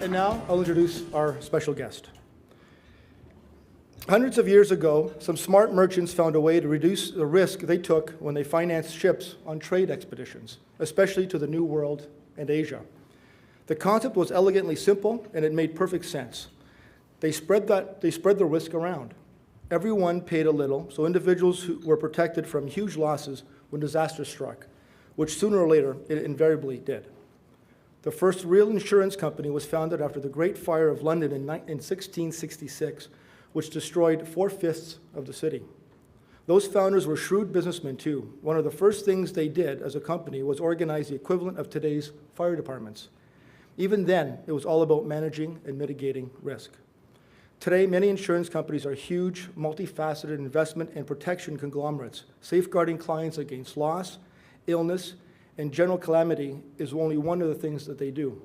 And now I'll introduce our special guest. Hundreds of years ago, some smart merchants found a way to reduce the risk they took when they financed ships on trade expeditions, especially to the New World and Asia. The concept was elegantly simple, and it made perfect sense. They spread the risk around. Everyone paid a little, so individuals who were protected from huge losses when disaster struck, which sooner or later it invariably did. The first real insurance company was founded after the Great Fire of London in 1666, which destroyed 4/5 of the city. Those founders were shrewd businessmen too. One of the first things they did as a company was organize the equivalent of today's fire departments. Even then, it was all about managing and mitigating risk. Today, many insurance companies are huge, multifaceted investment and protection conglomerates. Safeguarding clients against loss, illness, and general calamity is only one of the things that they do.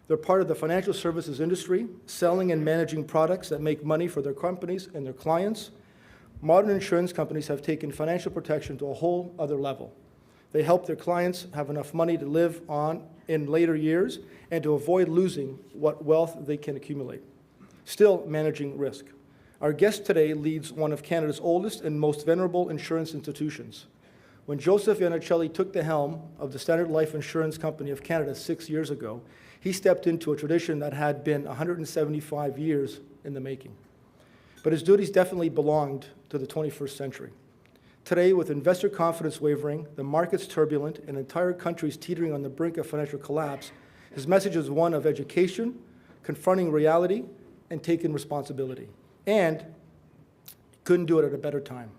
They're part of the financial services industry, selling and managing products that make money for their companies and their clients. Modern insurance companies have taken financial protection to a whole other level. They help their clients have enough money to live on in later years and to avoid losing what wealth they can accumulate, still managing risk. Our guest today leads one of Canada's oldest and most venerable insurance institutions. When Joseph Iannicelli took the helm of the Standard Life Insurance Company of Canada 6 years ago, he stepped into a tradition that had been 175 years in the making. But his duties definitely belonged to the 21st century. Today, with investor confidence wavering, the markets turbulent, and entire countries teetering on the brink of financial collapse, his message is one of education, confronting reality, and taking responsibility. And couldn't do it at a better time.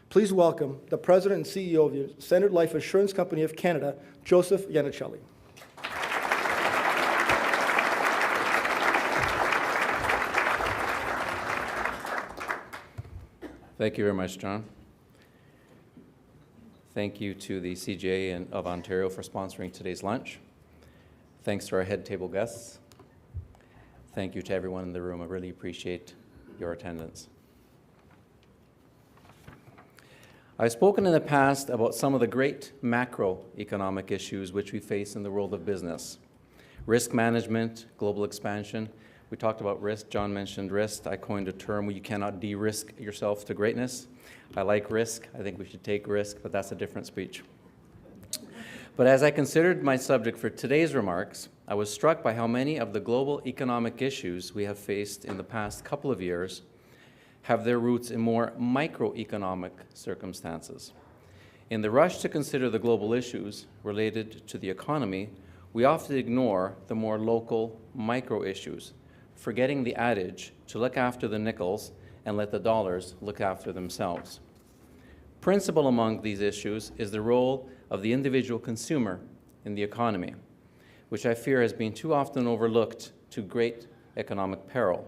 Please welcome the President and CEO of the Standard Life Insurance Company of Canada, Joseph Iannicelli. Thank you very much, John. Thank you to the CGA of Ontario for sponsoring today's lunch. Thanks to our head table guests. Thank you to everyone in the room. I really appreciate your attendance. I've spoken in the past about some of the great macroeconomic issues which we face in the world of business. Risk management, global expansion. We talked about risk. John mentioned risk. I coined a term where you cannot de-risk yourself to greatness. I like risk. I think we should take risk, but that's a different speech. But as I considered my subject for today's remarks, I was struck by how many of the global economic issues we have faced in the past couple of years have their roots in more microeconomic circumstances. In the rush to consider the global issues related to the economy, we often ignore the more local micro issues, forgetting the adage to look after the nickels and let the dollars look after themselves. Principal among these issues is the role of the individual consumer in the economy, which I fear has been too often overlooked to great economic peril.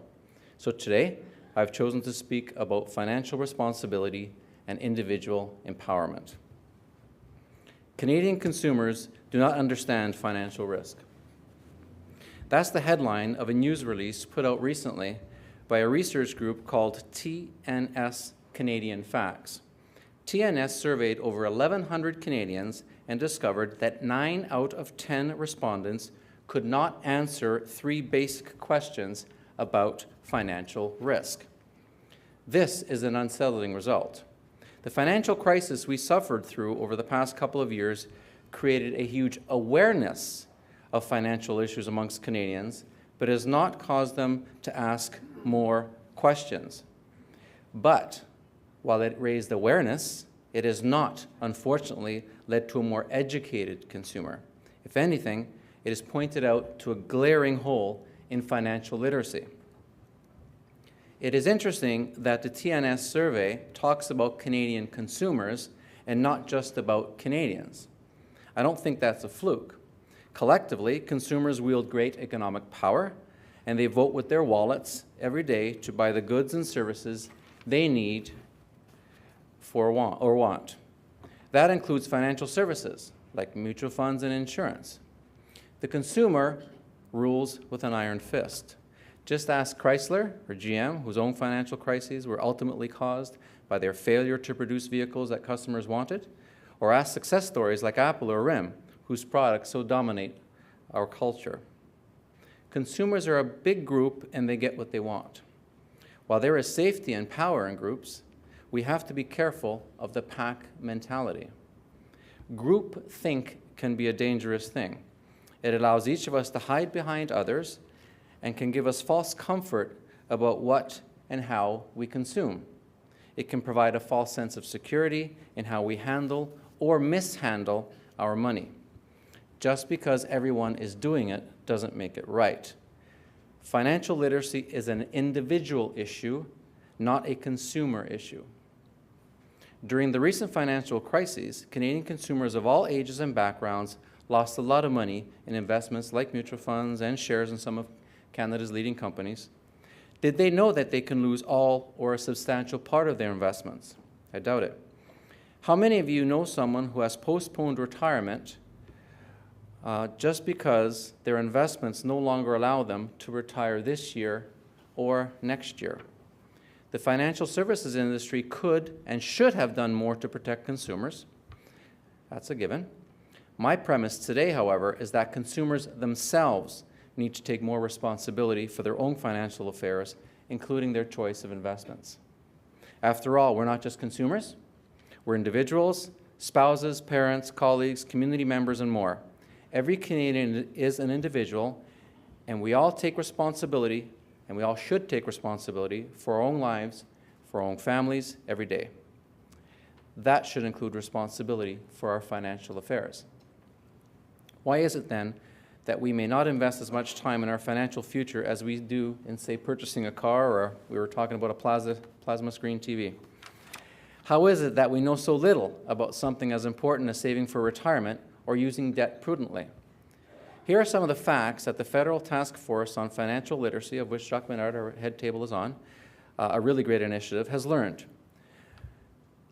So today, I've chosen to speak about financial responsibility and individual empowerment. Canadian consumers do not understand financial risk. That's the headline of a news release put out recently by a research group called TNS Canadian Facts. TNS surveyed over 1,100 Canadians and discovered that 9 out of 10 respondents could not answer 3 basic questions about financial risk. This is an unsettling result. The financial crisis we suffered through over the past couple of years created a huge awareness of financial issues amongst Canadians, but has not caused them to ask more questions. But while it raised awareness, it has not, unfortunately, led to a more educated consumer. If anything, it has pointed out to a glaring hole in financial literacy. It is interesting that the TNS survey talks about Canadian consumers and not just about Canadians. I don't think that's a fluke. Collectively, consumers wield great economic power, and they vote with their wallets every day to buy the goods and services they need or want. That includes financial services, like mutual funds and insurance. The consumer rules with an iron fist. Just ask Chrysler or GM, whose own financial crises were ultimately caused by their failure to produce vehicles that customers wanted, or ask success stories like Apple or RIM, whose products so dominate our culture. Consumers are a big group and they get what they want. While there is safety and power in groups, we have to be careful of the pack mentality. Group think can be a dangerous thing. It allows each of us to hide behind others and can give us false comfort about what and how we consume. It can provide a false sense of security in how we handle or mishandle our money. Just because everyone is doing it doesn't make it right. Financial literacy is an individual issue, not a consumer issue. During the recent financial crises, Canadian consumers of all ages and backgrounds lost a lot of money in investments like mutual funds and shares in some of Canada's leading companies. Did they know that they can lose all or a substantial part of their investments? I doubt it. How many of you know someone who has postponed retirement just because their investments no longer allow them to retire this year or next year? The financial services industry could and should have done more to protect consumers. That's a given. My premise today, however, is that consumers themselves need to take more responsibility for their own financial affairs, including their choice of investments. After all, we're not just consumers. We're individuals, spouses, parents, colleagues, community members, and more. Every Canadian is an individual, and we all take responsibility, and we all should take responsibility for our own lives, for our own families, every day. That should include responsibility for our financial affairs. Why is it then that we may not invest as much time in our financial future as we do in, say, purchasing a car, or we were talking about a plasma screen TV? How is it that we know so little about something as important as saving for retirement or using debt prudently? Here are some of the facts that the Federal Task Force on Financial Literacy, of which Jacques Menard, our head table, is on, a really great initiative, has learned.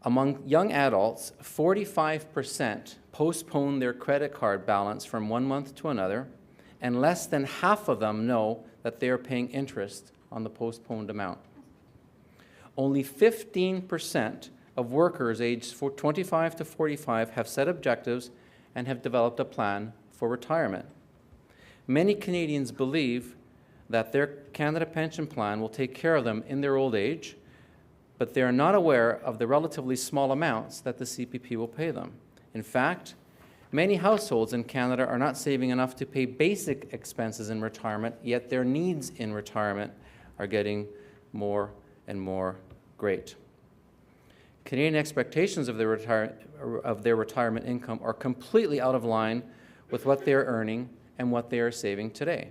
Among young adults, 45% postpone their credit card balance from one month to another, and less than half of them know that they are paying interest on the postponed amount. Only 15% of workers aged 25 to 45 have set objectives and have developed a plan for retirement. Many Canadians believe that their Canada Pension Plan will take care of them in their old age, but they are not aware of the relatively small amounts that the CPP will pay them. In fact, many households in Canada are not saving enough to pay basic expenses in retirement, yet their needs in retirement are getting more and more great. Canadian expectations of their retirement income are completely out of line with what they are earning and what they are saving today.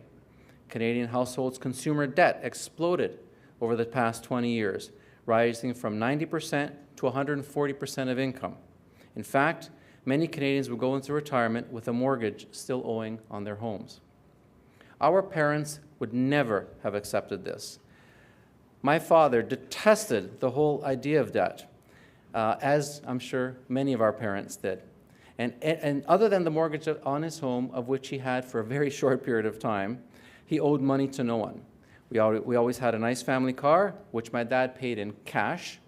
Canadian households' consumer debt exploded over the past 20 years, rising from 90% to 140% of income. In fact, many Canadians will go into retirement with a mortgage still owing on their homes. Our parents would never have accepted this. My father detested the whole idea of debt, as I'm sure many of our parents did. And other than the mortgage on his home, of which he had for a very short period of time, he owed money to no one. We always had a nice family car, which my dad paid in cash.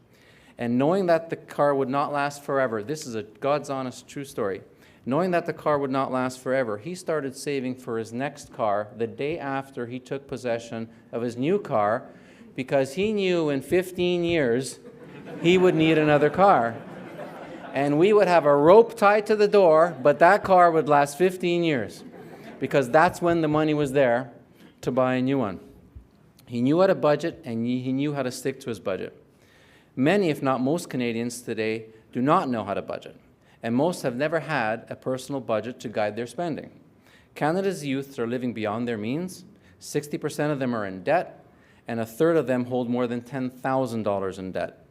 And knowing that the car would not last forever, this is a God's honest true story, knowing that the car would not last forever, he started saving for his next car the day after he took possession of his new car, because he knew in 15 years he would need another car. And we would have a rope tied to the door, but that car would last 15 years, because that's when the money was there to buy a new one. He knew how to budget, and he knew how to stick to his budget. Many, if not most, Canadians today do not know how to budget, and most have never had a personal budget to guide their spending. Canada's youths are living beyond their means. 60% of them are in debt, and a third of them hold more than $10,000 in debt.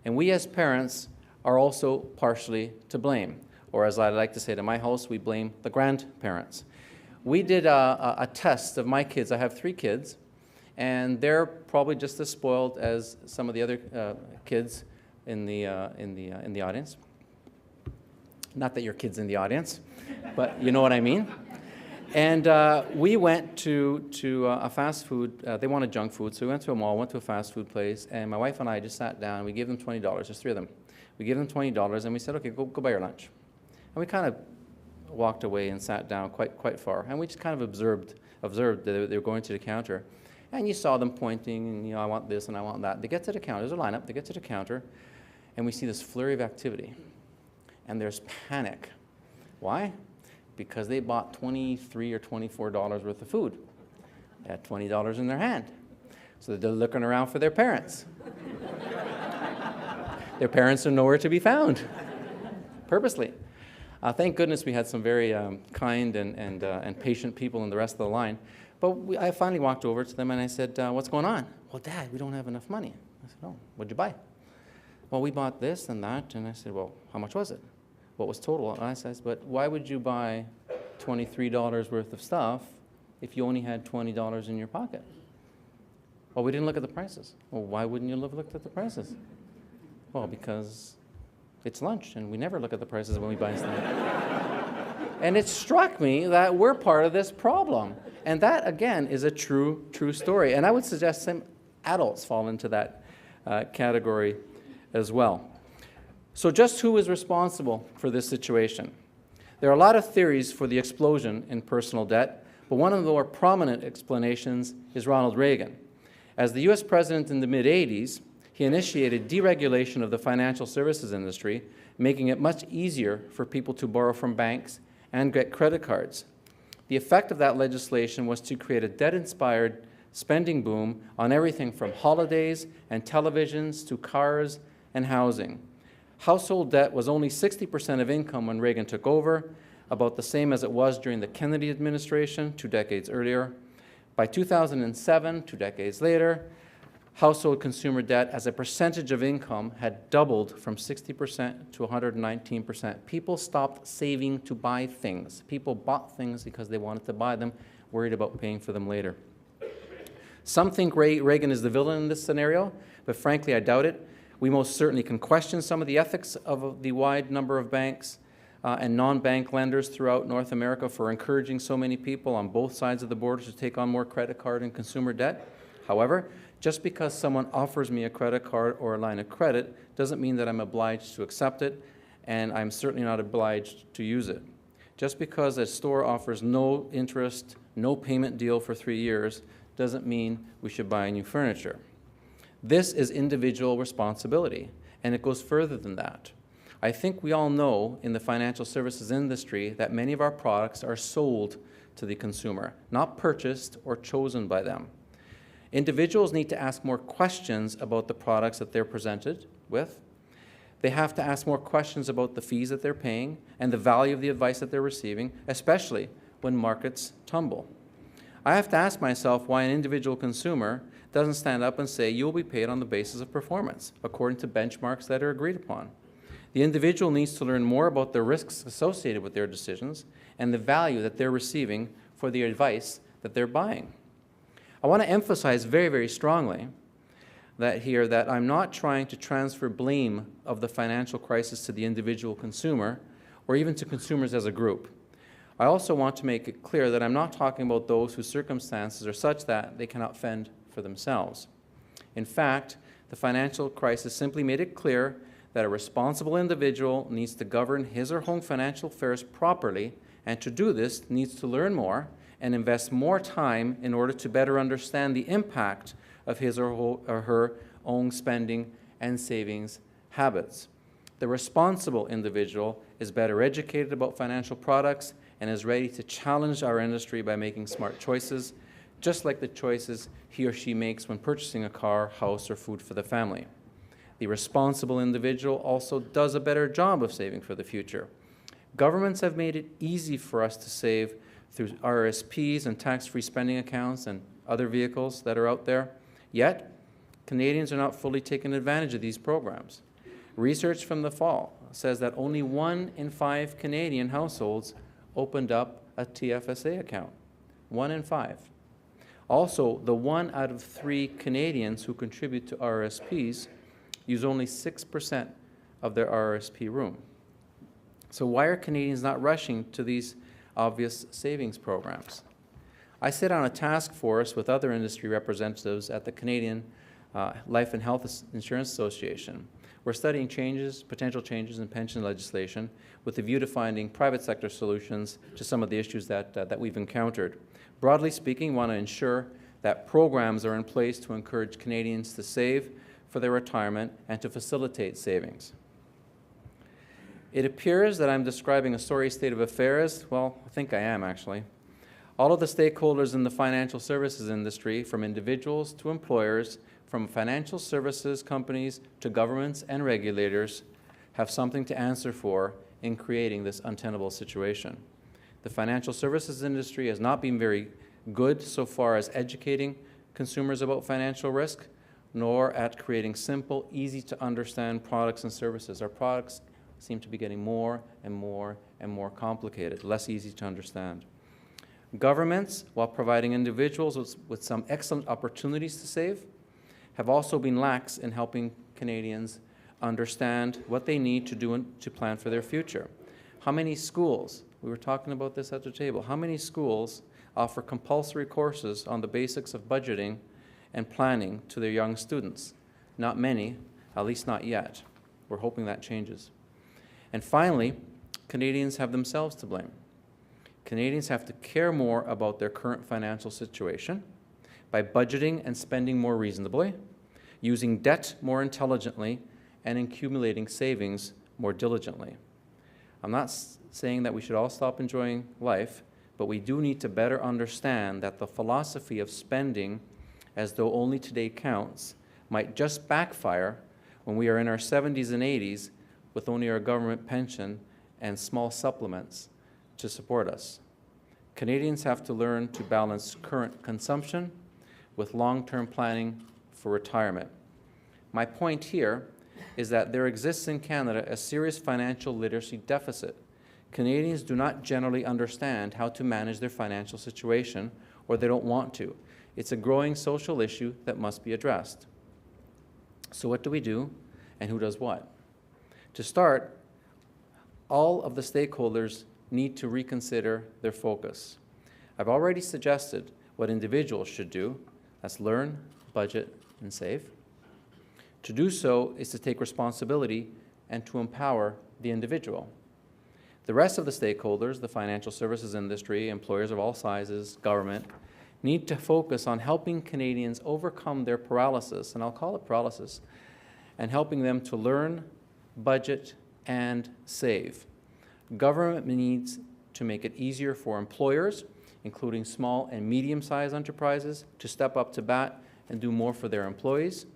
And we as parents are also partially to blame, or as I like to say to my house, we blame the grandparents. We did a test of my kids. I have 3 kids, and they're probably just as spoiled as some of the other kids in the audience. Not that your kid's in the audience, but you know what I mean. And we went to a fast food. They wanted junk food, so we went to a mall, went to a fast food place, and my wife and I just sat down. We gave them $20. There's 3 of them. We gave them $20, and we said, "Okay, go buy your lunch." And we kind of walked away and sat down quite far, and we just kind of observed observed that they were going to the counter, and you saw them pointing, and I want this and I want that. They get to the counter, there's a lineup, they get to the counter, and we see this flurry of activity, and there's panic. Why? Because they bought $23 or $24 worth of food. They had $20 in their hand. So they're looking around for their parents. Their parents are nowhere to be found, purposely. Thank goodness we had some very kind and patient people in the rest of the line. But I finally walked over to them and I said, what's going on? Well, Dad, we don't have enough money. I said, oh, what'd you buy? Well, we bought this and that. And I said, well, how much was it? What was total? And I said, but why would you buy $23 worth of stuff if you only had $20 in your pocket? Well, we didn't look at the prices. Well, why wouldn't you have looked at the prices? Well, because it's lunch, and we never look at the prices when we buy stuff. And it struck me that we're part of this problem. And that, again, is a true story. And I would suggest some adults fall into that category as well. So just who is responsible for this situation? There are a lot of theories for the explosion in personal debt, but one of the more prominent explanations is Ronald Reagan. As the US president in the mid-'80s, he initiated deregulation of the financial services industry, making it much easier for people to borrow from banks and get credit cards. The effect of that legislation was to create a debt-inspired spending boom on everything from holidays and televisions to cars and housing. Household debt was only 60% of income when Reagan took over, about the same as it was during the Kennedy administration 2 decades earlier. By 2007, 2 decades later, household consumer debt as a percentage of income had doubled from 60% to 119%. People stopped saving to buy things. People bought things because they wanted to buy them, worried about paying for them later. Some think Reagan is the villain in this scenario, but frankly, I doubt it. We most certainly can question some of the ethics of the wide number of banks and non-bank lenders throughout North America for encouraging so many people on both sides of the border to take on more credit card and consumer debt. However, just because someone offers me a credit card or a line of credit doesn't mean that I'm obliged to accept it, and I'm certainly not obliged to use it. Just because a store offers no interest, no payment deal for 3 years doesn't mean we should buy new furniture. This is individual responsibility, and it goes further than that. I think we all know in the financial services industry that many of our products are sold to the consumer, not purchased or chosen by them. Individuals need to ask more questions about the products that they're presented with. They have to ask more questions about the fees that they're paying and the value of the advice that they're receiving, especially when markets tumble. I have to ask myself why an individual consumer doesn't stand up and say, you'll be paid on the basis of performance, according to benchmarks that are agreed upon. The individual needs to learn more about the risks associated with their decisions and the value that they're receiving for the advice that they're buying. I want to emphasize very, very strongly that I'm not trying to transfer blame of the financial crisis to the individual consumer or even to consumers as a group. I also want to make it clear that I'm not talking about those whose circumstances are such that they cannot fend for themselves. In fact, the financial crisis simply made it clear that a responsible individual needs to govern his or her own financial affairs properly, and to do this needs to learn more and invest more time in order to better understand the impact of his or her own spending and savings habits. The responsible individual is better educated about financial products and is ready to challenge our industry by making smart choices, just like the choices he or she makes when purchasing a car, house, or food for the family. The responsible individual also does a better job of saving for the future. Governments have made it easy for us to save through RRSPs and tax-free spending accounts and other vehicles that are out there. Yet, Canadians are not fully taking advantage of these programs. Research from the fall says that only 1 in 5 Canadian households opened up a TFSA account. 1 in 5. Also, the 1 out of 3 Canadians who contribute to RRSPs use only 6% of their RRSP room. So why are Canadians not rushing to these obvious savings programs? I sit on a task force with other industry representatives at the Canadian Life and Health Insurance Association. We're studying potential changes in pension legislation with a view to finding private sector solutions to some of the issues that we've encountered. Broadly speaking, we want to ensure that programs are in place to encourage Canadians to save for their retirement and to facilitate savings. It appears that I'm describing a sorry state of affairs. Well, I think I am, actually. All of the stakeholders in the financial services industry, from individuals to employers, from financial services companies to governments and regulators, have something to answer for in creating this untenable situation. The financial services industry has not been very good so far as educating consumers about financial risk, nor at creating simple, easy-to-understand products and services. Our products seem to be getting more and more and more complicated, less easy to understand. Governments, while providing individuals with some excellent opportunities to save, have also been lax in helping Canadians understand what they need to do to plan for their future. How many schools, we were talking about this at the table, how many schools offer compulsory courses on the basics of budgeting and planning to their young students? Not many, at least not yet. We're hoping that changes. And finally, Canadians have themselves to blame. Canadians have to care more about their current financial situation by budgeting and spending more reasonably, using debt more intelligently, and accumulating savings more diligently. I'm not saying that we should all stop enjoying life, but we do need to better understand that the philosophy of spending as though only today counts might just backfire when we are in our 70s and 80s with only our government pension and small supplements to support us. Canadians have to learn to balance current consumption with long-term planning for retirement. My point here is that there exists in Canada a serious financial literacy deficit. Canadians do not generally understand how to manage their financial situation, or they don't want to. It's a growing social issue that must be addressed. So what do we do, and who does what? To start, all of the stakeholders need to reconsider their focus. I've already suggested what individuals should do. That's learn, budget, and save. To do so is to take responsibility and to empower the individual. The rest of the stakeholders, the financial services industry, employers of all sizes, government, need to focus on helping Canadians overcome their paralysis, and I'll call it paralysis, and helping them to learn, budget, and save. Government needs to make it easier for employers, including small and medium-sized enterprises, to step up to bat and do more for their employees.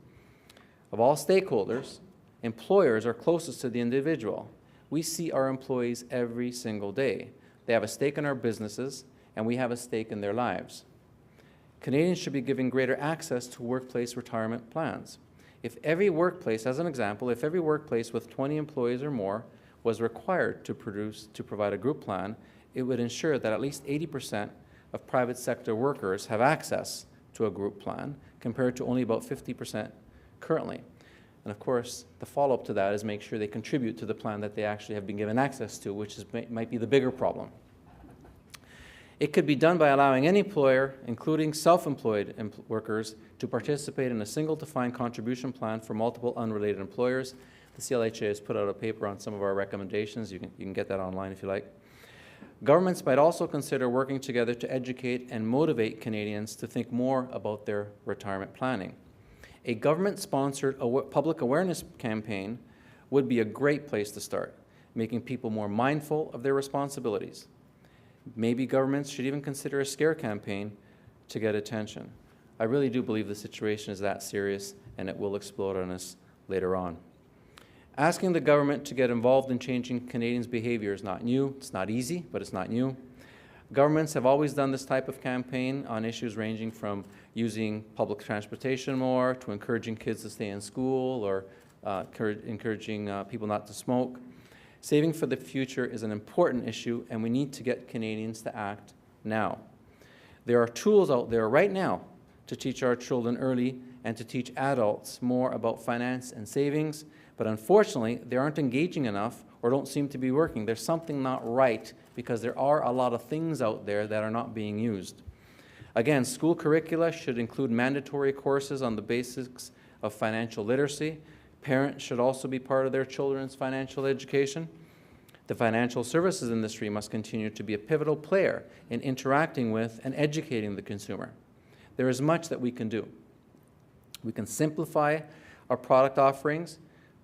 Of all stakeholders, employers are closest to the individual. We see our employees every single day. They have a stake in our businesses, and we have a stake in their lives. Canadians should be given greater access to workplace retirement plans. If every workplace, as an example, if every workplace with 20 employees or more was required to provide a group plan, it would ensure that at least 80% of private sector workers have access to a group plan, compared to only about 50% currently. And of course, the follow-up to that is make sure they contribute to the plan that they actually have been given access to, which might be the bigger problem. It could be done by allowing any employer, including self-employed workers, to participate in a single defined contribution plan for multiple unrelated employers. The CLHA has put out a paper on some of our recommendations. You can get that online if you like. Governments might also consider working together to educate and motivate Canadians to think more about their retirement planning. A government-sponsored public awareness campaign would be a great place to start, making people more mindful of their responsibilities. Maybe governments should even consider a scare campaign to get attention. I really do believe the situation is that serious, and it will explode on us later on. Asking the government to get involved in changing Canadians' behavior is not new. It's not easy, but it's not new. Governments have always done this type of campaign on issues ranging from using public transportation more, to encouraging kids to stay in school, or encouraging people not to smoke. Saving for the future is an important issue, and we need to get Canadians to act now. There are tools out there right now to teach our children early and to teach adults more about finance and savings, but unfortunately, they aren't engaging enough or don't seem to be working. There's something not right, because there are a lot of things out there that are not being used. Again, school curricula should include mandatory courses on the basics of financial literacy. Parents should also be part of their children's financial education. The financial services industry must continue to be a pivotal player in interacting with and educating the consumer. There is much that we can do. We can simplify our product offerings,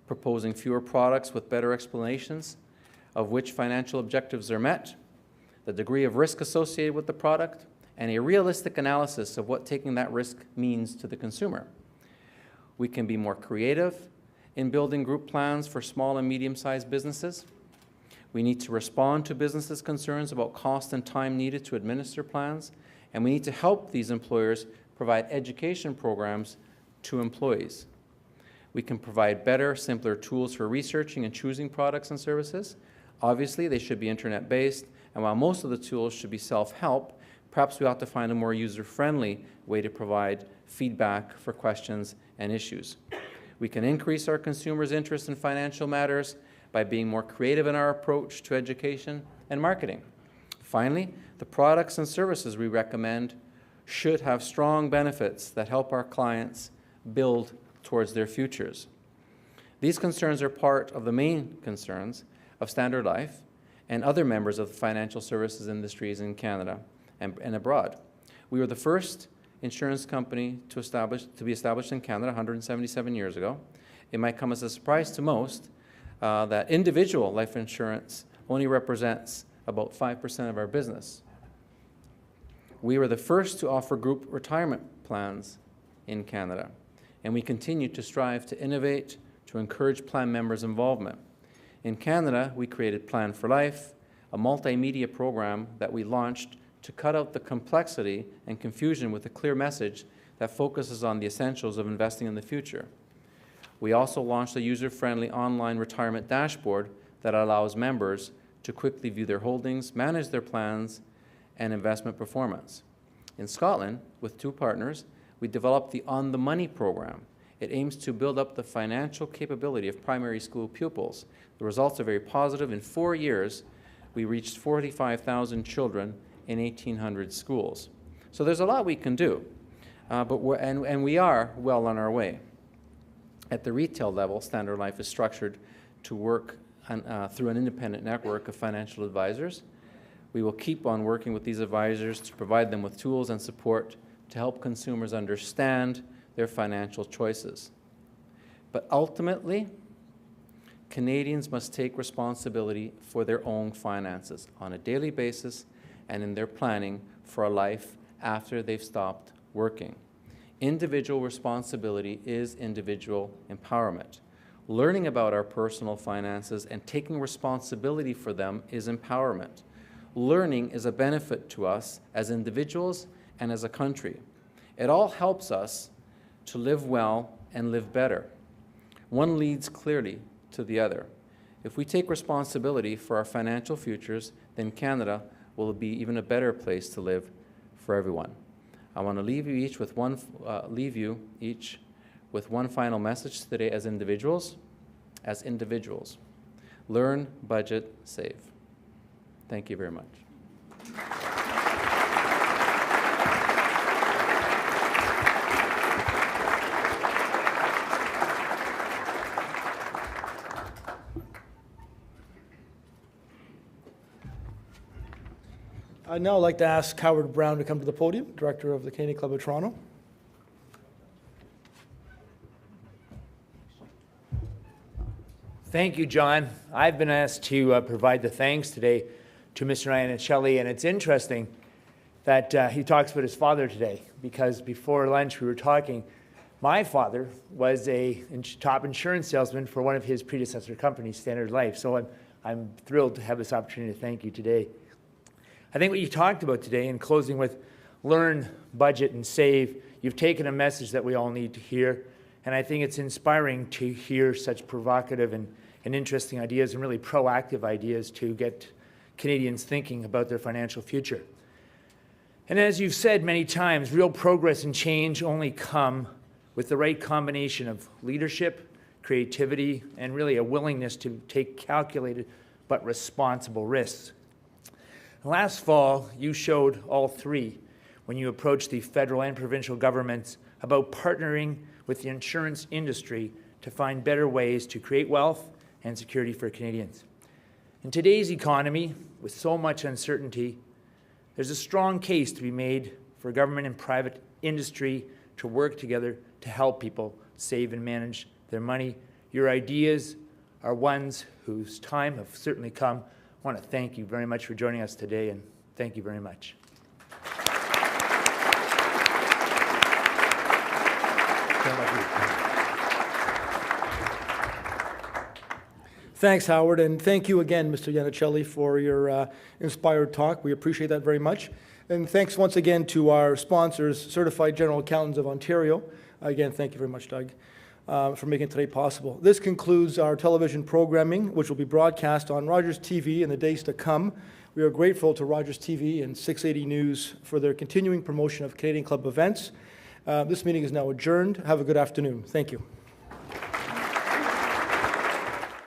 proposing fewer products with better explanations of which financial objectives are met, the degree of risk associated with the product, and a realistic analysis of what taking that risk means to the consumer. We can be more creative in building group plans for small and medium-sized businesses. We need to respond to businesses' concerns about cost and time needed to administer plans, and we need to help these employers provide education programs to employees. We can provide better, simpler tools for researching and choosing products and services. Obviously, they should be internet-based, and while most of the tools should be self-help, perhaps we ought to find a more user-friendly way to provide feedback for questions and issues. We can increase our consumers' interest in financial matters by being more creative in our approach to education and marketing. Finally, the products and services we recommend should have strong benefits that help our clients build towards their futures. These concerns are part of the main concerns of Standard Life and other members of the financial services industries in Canada and abroad. We were the first insurance company to be established in Canada 177 years ago. It might come as a surprise to most that individual life insurance only represents about 5% of our business. We were the first to offer group retirement plans in Canada, and we continue to strive to innovate to encourage plan members' involvement. In Canada, we created Plan for Life, a multimedia program that we launched to cut out the complexity and confusion with a clear message that focuses on the essentials of investing in the future. We also launched a user-friendly online retirement dashboard that allows members to quickly view their holdings, manage their plans, and investment performance. In Scotland, with 2 partners, we developed the On the Money program. It aims to build up the financial capability of primary school pupils. The results are very positive. In 4 years, we reached 45,000 children in 1,800 schools. So there's a lot we can do, and we are well on our way. At the retail level, Standard Life is structured to work through an independent network of financial advisors. We will keep on working with these advisors to provide them with tools and support to help consumers understand their financial choices. But ultimately, Canadians must take responsibility for their own finances on a daily basis and in their planning for a life after they've stopped working. Individual responsibility is individual empowerment. Learning about our personal finances and taking responsibility for them is empowerment. Learning is a benefit to us as individuals and as a country. It all helps us to live well and live better. One leads clearly to the other. If we take responsibility for our financial futures, then Canada will be even a better place to live for everyone. I want to leave you each with one final message today as individuals. Learn, budget, save. Thank you very much. I'd now like to ask Howard Brown to come to the podium, Director of the Canadian Club of Toronto. Thank you, John. I've been asked to provide the thanks today to Mr. Iannicelli, and it's interesting that he talks about his father today, because before lunch we were talking. My father was a top insurance salesman for one of his predecessor companies, Standard Life, so I'm thrilled to have this opportunity to thank you today. I think what you talked about today, in closing with learn, budget, and save, you've taken a message that we all need to hear, and I think it's inspiring to hear such provocative and interesting ideas and really proactive ideas to get Canadians thinking about their financial future. And as you've said many times, real progress and change only come with the right combination of leadership, creativity, and really a willingness to take calculated but responsible risks. Last fall, you showed all three when you approached the federal and provincial governments about partnering with the insurance industry to find better ways to create wealth and security for Canadians. In today's economy, with so much uncertainty, there's a strong case to be made for government and private industry to work together to help people save and manage their money. Your ideas are ones whose time have certainly come. I want to thank you very much for joining us today, and thank you very much. Thanks, Howard, and thank you again, Mr. Iannicelli, for your inspired talk. We appreciate that very much. And thanks once again to our sponsors, Certified General Accountants of Ontario. Again, thank you very much, Doug, for making today possible. This concludes our television programming, which will be broadcast on Rogers TV in the days to come. We are grateful to Rogers TV and 680 News for their continuing promotion of Canadian Club events. This meeting is now adjourned. Have a good afternoon. Thank you.